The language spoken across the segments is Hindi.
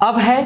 अब है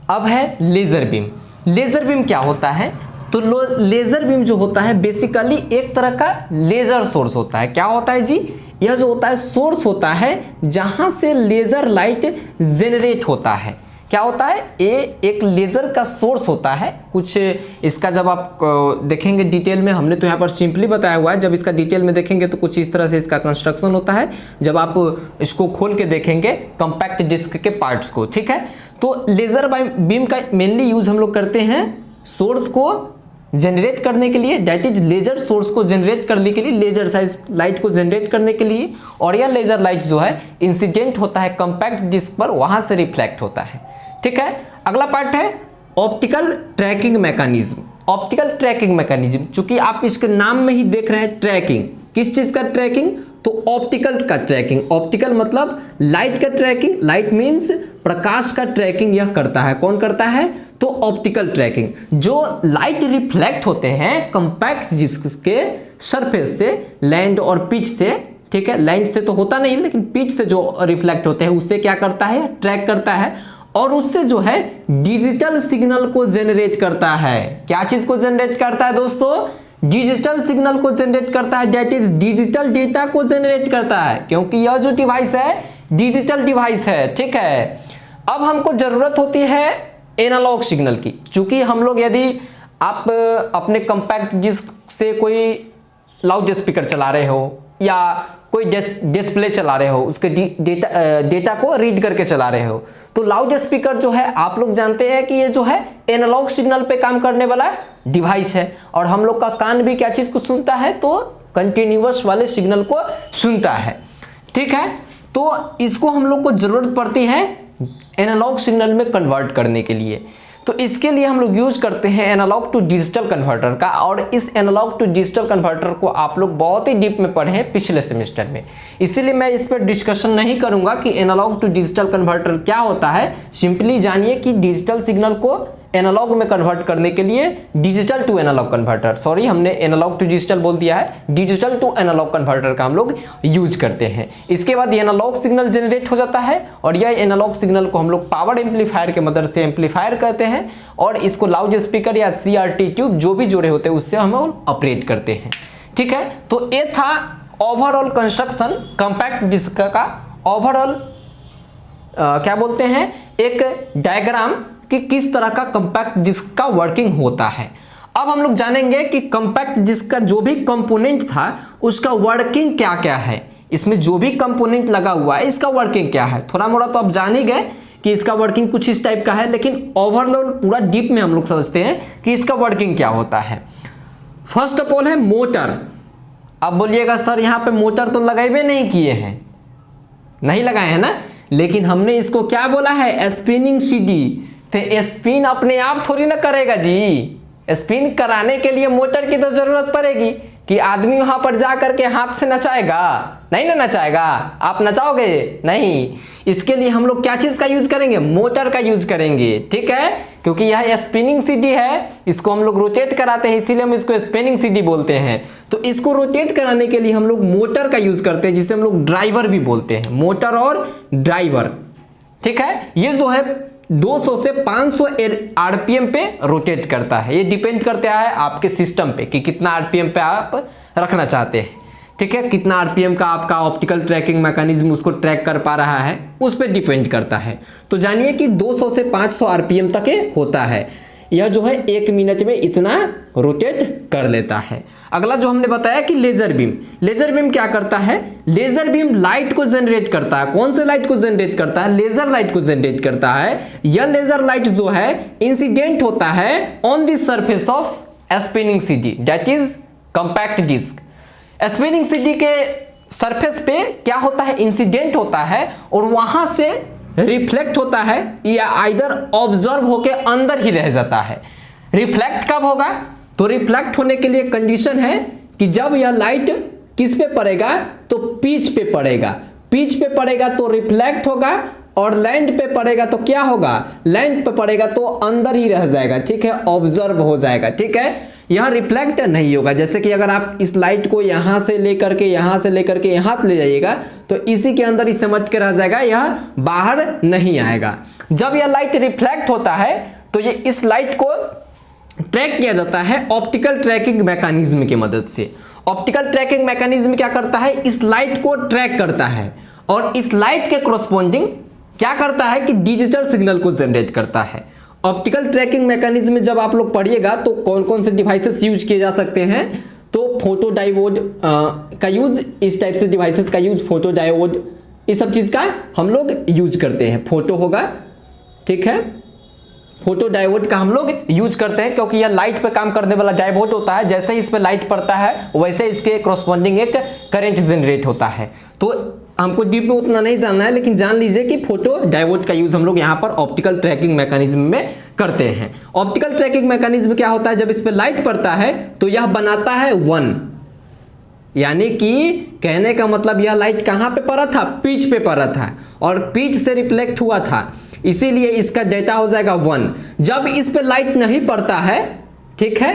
अब है लेजर बीम। लेजर बीम क्या होता है? तो लेजर बीम जो होता है बेसिकली एक तरह का लेजर सोर्स होता है। क्या होता है जी? यह जो होता है सोर्स होता है जहां से लेजर लाइट जेनरेट होता है। क्या होता है? ये एक लेजर का सोर्स होता है। कुछ इसका जब आप देखेंगे डिटेल में, हमने तो यहाँ पर सिंपली बताया हुआ है, जब इसका डिटेल में देखेंगे तो कुछ इस तरह से इसका कंस्ट्रक्शन होता है जब आप इसको खोल के देखेंगे कॉम्पैक्ट डिस्क के पार्ट्स को। ठीक है, तो लेजर बीम का मेनली यूज हम लोग करते हैं सोर्स को जनरेट करने के लिए, दैट इज लेजर सोर्स को जनरेट करने के लिए, लेजर साइज लाइट को जनरेट करने के लिए। और यह लेजर लाइट जो है इंसिडेंट होता है कॉम्पैक्ट डिस्क पर, वहां से रिफ्लेक्ट होता है। ठीक है, अगला पार्ट है optical tracking mechanism. Optical tracking mechanism, चूंकि आप इसके नाम में ही देख रहे हैं ट्रैकिंग, किस चीज का ट्रैकिंग? तो ऑप्टिकल का ट्रैकिंग। ऑप्टिकल मतलब लाइट का ट्रैकिंग, लाइट मीन्स प्रकाश का ट्रैकिंग यह करता है। कौन करता है? तो ऑप्टिकल ट्रैकिंग। जो लाइट रिफ्लेक्ट होते हैं कॉम्पैक्ट डिस्क के सरफेस से, लैंड और पिच से, ठीक है, लैंड से तो होता नहीं लेकिन पिच से जो रिफ्लेक्ट होते हैं उससे क्या करता है? ट्रैक करता है और उससे जो है डिजिटल सिग्नल को जनरेट करता है। क्या चीज को जनरेट करता है दोस्तों? डिजिटल सिग्नल को जनरेट करता है, दैट इज डिजिटल डेटा को जनरेट करता है, क्योंकि यह जो डिवाइस है डिजिटल डिवाइस है। ठीक है, अब हमको जरूरत होती है एनालॉग सिग्नल की। चूंकि हम लोग यदि आप अपने कॉम्पैक्ट डिस्क से कोई लाउड स्पीकर चला रहे हो या कोई डिस्प्ले चला रहे हो, उसके डेटा को रीड करके चला रहे हो, तो लाउड स्पीकर जो है आप लोग जानते हैं कि ये जो है एनालॉग सिग्नल पे काम करने वाला डिवाइस है। और हम लोग का कान भी क्या चीज को सुनता है? तो कंटिन्यूअस वाले सिग्नल को सुनता है। ठीक है, तो इसको हम लोग को जरूरत पड़ती है एनालॉग सिग्नल में कन्वर्ट करने के लिए। तो इसके लिए हम लोग यूज करते हैं एनालॉग टू डिजिटल कन्वर्टर का। और इस एनालॉग टू डिजिटल कन्वर्टर को आप लोग बहुत ही डीप में पढ़े हैं पिछले सेमेस्टर में, इसीलिए मैं इस पर डिस्कशन नहीं करूंगा कि एनालॉग टू डिजिटल कन्वर्टर क्या होता है। सिंपली जानिए कि डिजिटल सिग्नल को एनालॉग में कन्वर्ट करने के लिए digital to analog converter, sorry हमने एनालॉग टू डिजिटल बोल दिया है, डिजिटल टू एनालॉग कन्वर्टर का हम लोग यूज करते हैं। इसके बाद एनालॉग सिग्नल जनरेट हो जाता है और यह एनालॉग सिग्नल को हम लोग पावर एम्पलीफायर के मदद से एम्पलीफायर करते हैं और इसको लाउड स्पीकर या CRT ट्यूब जो भी जोड़े होते हैं उससे हम ऑपरेट करते हैं। ठीक है, तो ये था ओवरऑल कंस्ट्रक्शन कॉम्पैक्ट डिस्क का। ओवरऑल क्या बोलते हैं, एक डायग्राम कि किस तरह का कॉम्पैक्ट डिस्क का वर्किंग होता है। अब हम लोग जानेंगे कि कॉम्पैक्ट डिस्क का जो भी कंपोनेंट था उसका वर्किंग क्या क्या है, इसमें जो भी कंपोनेंट लगा हुआ है इसका वर्किंग क्या है। थोड़ा मोड़ा तो आप जान ही गए कि इसका वर्किंग कुछ इस टाइप का है, लेकिन ओवरऑल पूरा डीप में हम लोग समझते हैं कि इसका वर्किंग क्या होता है। फर्स्ट ऑफ ऑल है मोटर। अब बोलिएगा सर यहाँ पे मोटर तो लगाए नहीं किए हैं, नहीं लगाए हैं ना, लेकिन हमने इसको क्या बोला है? Spinning CD। तो स्पिन अपने आप थोड़ी ना करेगा जी, स्पिन कराने के लिए मोटर की तो जरूरत पड़ेगी कि आदमी वहां पर जा करके हाथ से नचाएगा, नहीं ना नचाएगा। आप नचाओगे नहीं, इसके लिए हम लोग क्या चीज का यूज करेंगे? मोटर का यूज करेंगे। ठीक है, क्योंकि यह स्पिनिंग CD है, इसको हम लोग रोटेट कराते हैं, इसीलिए हम इसको स्पिनिंग CD बोलते हैं। तो इसको रोटेट कराने के लिए हम लोग मोटर का यूज करते हैं, जिसे हम लोग ड्राइवर भी बोलते हैं, मोटर और ड्राइवर। ठीक है, ये जो है 200 से 500 RPM पे रोटेट करता है। ये डिपेंड करता है आपके सिस्टम पे कि कितना RPM पे आप रखना चाहते हैं। ठीक है, कितना RPM का आपका ऑप्टिकल ट्रैकिंग मैकेनिज्म उसको ट्रैक कर पा रहा है, उस पर डिपेंड करता है। तो जानिए कि 200 से 500 RPM तक होता है। यह जो है 1 मिनट में इतना रोटेट कर लेता है। अगला जो हमने बताया कि लेजर बीम। लेजर बीम क्या करता है? लेजर बीम लाइट को जनरेट करता है। कौन से लाइट को जनरेट करता है? लेजर लाइट को जनरेट करता है। यह लेजर लाइट जो है इंसिडेंट होता है on the surface of spinning CD, that is compact disc. Spinning CD के सरफेस पे क्या होता है? इंसिडेंट होता है और वहां से रिफ्लेक्ट होता है या आइदर ऑब्जर्व होके अंदर ही रह जाता है। रिफ्लेक्ट कब होगा? तो रिफ्लेक्ट होने के लिए कंडीशन है कि जब यह लाइट किस पे पड़ेगा? तो पिच पे पड़ेगा। पिच पे पड़ेगा तो रिफ्लेक्ट होगा और लैंड पे पड़ेगा तो क्या होगा? लैंड पे पड़ेगा तो अंदर ही रह जाएगा। ठीक है, ऑब्जर्व हो जाएगा। ठीक है, यह रिफ्लेक्ट नहीं होगा। जैसे कि अगर आप इस लाइट को यहाँ से लेकर के यहाँ ले जाइएगा तो इसी के अंदर ही समझ के रह जाएगा, यह बाहर नहीं आएगा। जब यह लाइट रिफ्लेक्ट होता है तो ये इस लाइट को ट्रैक किया जाता है ऑप्टिकल ट्रैकिंग मैकेनिज्म की मदद से। ऑप्टिकल ट्रैकिंग मैकेनिज्म क्या करता है, इस लाइट को ट्रैक करता है और इस लाइट के कोरस्पॉन्डिंग क्या करता है कि डिजिटल सिग्नल को जनरेट करता है। ऑप्टिकल ट्रैकिंग मैकेनिज्म में जब आप लोग पढ़िएगा तो कौन कौन से डिवाइसेस यूज किए जा सकते हैं, तो फोटो डायोड का यूज, इस टाइप से डिवाइसेस का यूज, फोटो डायोड, इस सब चीज का हम लोग यूज करते हैं। फोटो होगा, ठीक है, फोटो डायोड का हम लोग यूज करते हैं क्योंकि यह लाइट पे काम करने वाला डायोड होता है। जैसे ही इस पे लाइट पड़ता है वैसे इसके कोरस्पॉन्डिंग एक करंट जनरेट होता है। तो हमको डीप में उतना नहीं जानना है, लेकिन जान लीजिए कि फोटो डायोड का यूज हम लोग यहाँ पर ऑप्टिकल ट्रैकिंग मैकेनिज्म में करते हैं। ऑप्टिकल ट्रैकिंग मैकेनिज्म क्या होता है, जब इस पे लाइट पड़ता है तो यह बनाता है 1, यानी कि कहने का मतलब यह लाइट कहाँ पे पड़ा था, पिच पे पड़ा था और पिच से रिफ्लेक्ट हुआ था, इसीलिए इसका डेटा हो जाएगा 1। जब इस पे लाइट नहीं पड़ता है, ठीक है,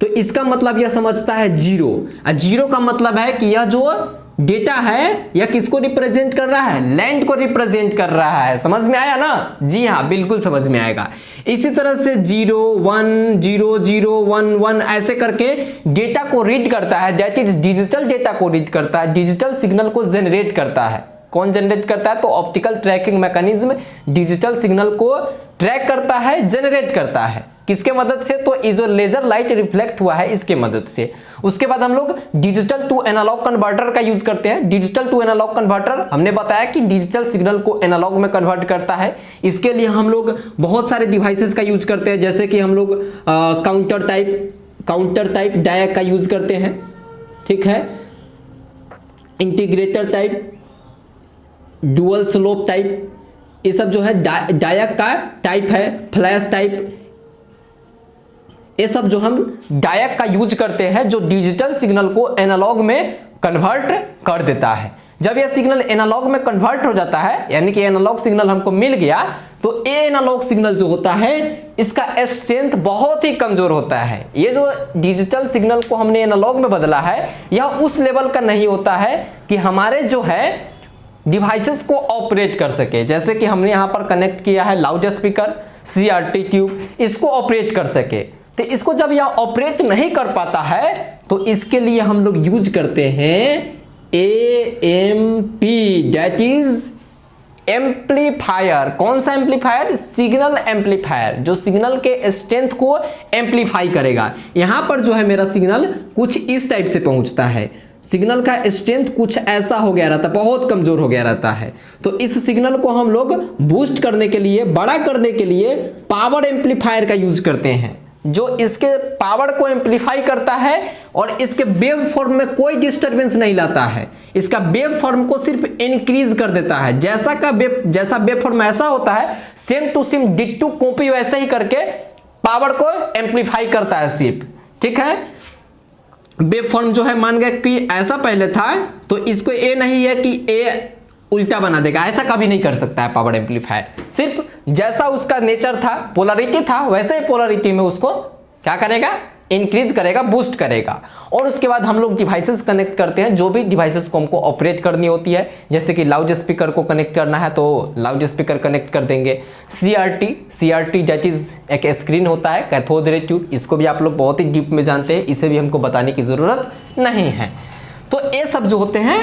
तो इसका मतलब यह समझता है 0। और 0 का मतलब है कि यह जो डेटा है यह किसको रिप्रेजेंट कर रहा है, लैंड को रिप्रेजेंट कर रहा है। समझ में आया ना? जी हाँ, बिल्कुल समझ में आएगा। इसी तरह से 0 1 0 0 1 1 ऐसे करके डेटा को रीड करता है, दैट इज डिजिटल डेटा को रीड करता है, डिजिटल सिग्नल को जनरेट करता है। कौन जनरेट करता है, तो optical tracking mechanism digital signal को ट्रैक करता है, जनरेट करता है। किसके मदद से, तो ये जो लेजर लाइट रिफ्लेक्ट हुआ है इसके मदद से। उसके बाद हम लोग डिजिटल टू एनालॉग कन्वर्टर का यूज करते हैं। डिजिटल टू एनालॉग कन्वर्टर हमने बताया कि डिजिटल सिग्नल को एनालॉग में कन्वर्ट करता है। इसके लिए हम लोग बहुत सारे डिवाइसेस का यूज करते हैं, जैसे कि हम लोग काउंटर टाइप डायक का यूज करते हैं, ठीक है, integrator type, dual slope type, ये सब जो है डायक का टाइप है, फ्लैश टाइप, ये सब जो हम डायक का यूज करते हैं, जो डिजिटल सिग्नल को एनालॉग में कन्वर्ट कर देता है। जब यह सिग्नल एनालॉग में कन्वर्ट हो जाता है, यानी कि एनालॉग सिग्नल हमको मिल गया, तो ये एनालॉग सिग्नल जो होता है इसका स्ट्रेंथ बहुत ही कमजोर होता है। ये जो डिजिटल सिग्नल को हमने एनालॉग में बदला है, यह उस लेवल का नहीं होता है कि हमारे जो है डिवाइसेस को ऑपरेट कर सके। जैसे कि हमने यहाँ पर कनेक्ट किया है लाउड स्पीकर, CRT ट्यूब, इसको ऑपरेट कर सके। तो इसको जब यह ऑपरेट नहीं कर पाता है तो इसके लिए हम लोग यूज करते हैं AMP, दैट इज एम्पलीफायर। कौन सा एम्पलीफायर, सिग्नल एम्पलीफायर, जो सिग्नल के स्ट्रेंथ को एम्पलीफाई करेगा। यहां पर जो है मेरा सिग्नल कुछ इस टाइप से पहुंचता है, सिग्नल का स्ट्रेंथ कुछ ऐसा हो गया रहता, बहुत कमजोर हो गया रहता है। तो इस सिग्नल को हम लोग बूस्ट करने के लिए, बड़ा करने के लिए पावर एम्पलीफायर का यूज करते हैं, जो इसके पावर को एम्पलीफाई करता है और इसके वेव फॉर्म में कोई डिस्टरबेंस नहीं लाता है। इसका वेव फॉर्म को सिर्फ इंक्रीज कर देता है। जैसा वेव फॉर्म ऐसा होता है, same to same ditto copy वैसे ही करके पावर को एम्पलीफाई करता है सिर्फ, ठीक है। वेव फॉर्म जो है, मान गए कि ऐसा पहले था, तो इसको ए नहीं है कि ए उल्टा बना देगा, ऐसा कभी नहीं कर सकता है पावर एम्पलीफायर। सिर्फ जैसा उसका नेचर था, पोलरिटी था, वैसे ही पोलरिटी में उसको क्या करेगा, इंक्रीज करेगा, बूस्ट करेगा। और उसके बाद हम लोग डिवाइसेस कनेक्ट करते हैं, जो भी डिवाइसेस को हमको ऑपरेट करनी होती है। जैसे कि लाउड स्पीकर को कनेक्ट करना है तो लाउड स्पीकर कनेक्ट कर देंगे। CRT दैट इज एक स्क्रीन होता है, कैथोड रे ट्यूब, इसको भी आप लोग बहुत ही डीप में जानते हैं, इसे भी हमको बताने की जरूरत नहीं है। तो ये सब जो होते हैं,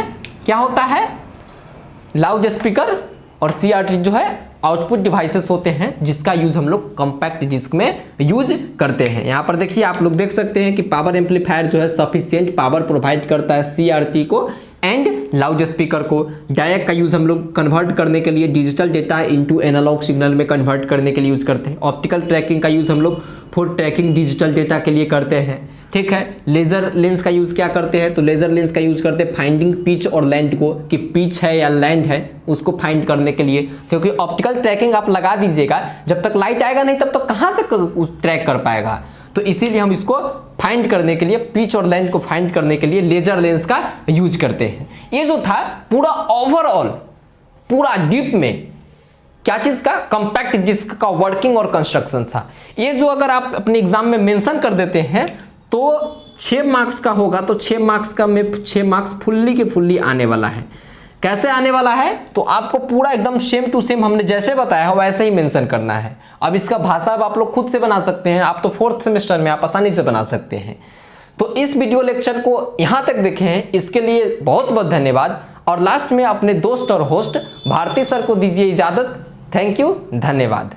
क्या होता है, लाउड स्पीकर और CRT जो है आउटपुट डिवाइसेस होते हैं, जिसका यूज हम लोग कॉम्पैक्ट डिस्क में यूज करते हैं। यहाँ पर देखिए, आप लोग देख सकते हैं कि पावर एम्पलीफायर जो है सफिशिएंट पावर प्रोवाइड करता है CRT को एंड लाउड स्पीकर को। डायक का यूज हम लोग कन्वर्ट करने के लिए, digital data into analog signal में कन्वर्ट करने के लिए यूज करते हैं। ऑप्टिकल ट्रैकिंग का यूज हम लोग फॉर ट्रैकिंग डिजिटल डेटा के लिए करते हैं, ठीक है। लेजर लेंस का यूज क्या करते हैं, तो लेजर लेंस का यूज करते हैं फाइंडिंग पिच और लैंड को, कि पिच है या लैंड है उसको फाइंड करने के लिए। क्योंकि ऑप्टिकल ट्रैकिंग आप लगा दीजिएगा, जब तक लाइट आएगा नहीं तब तक कहाँ से ट्रैक कर पाएगा। तो इसीलिए हम इसको फाइंड करने के लिए, पिच और लैंड को फाइंड करने के लिए लेजर लेंस का यूज करते हैं। ये जो था पूरा ओवरऑल, पूरा डीप में क्या चीज का, कॉम्पैक्ट डिस्क का वर्किंग और कंस्ट्रक्शन था। ये जो अगर आप अपने एग्जाम में मेंशन कर देते हैं तो 6 मार्क्स का होगा तो 6 मार्क्स का में 6 मार्क्स फुल्ली के फुल्ली आने वाला है। कैसे आने वाला है, तो आपको पूरा एकदम सेम टू सेम हमने जैसे बताया है वैसे ही मेंशन करना है। अब इसका भाषा अब आप लोग खुद से बना सकते हैं, आप तो 4th सेमेस्टर में आप आसानी से बना सकते हैं। तो इस वीडियो लेक्चर को यहाँ तक देखे हैं, इसके लिए बहुत बहुत धन्यवाद। और लास्ट में अपने दोस्त और होस्ट भारती सर को दीजिए इजाज़त। थैंक यू, धन्यवाद।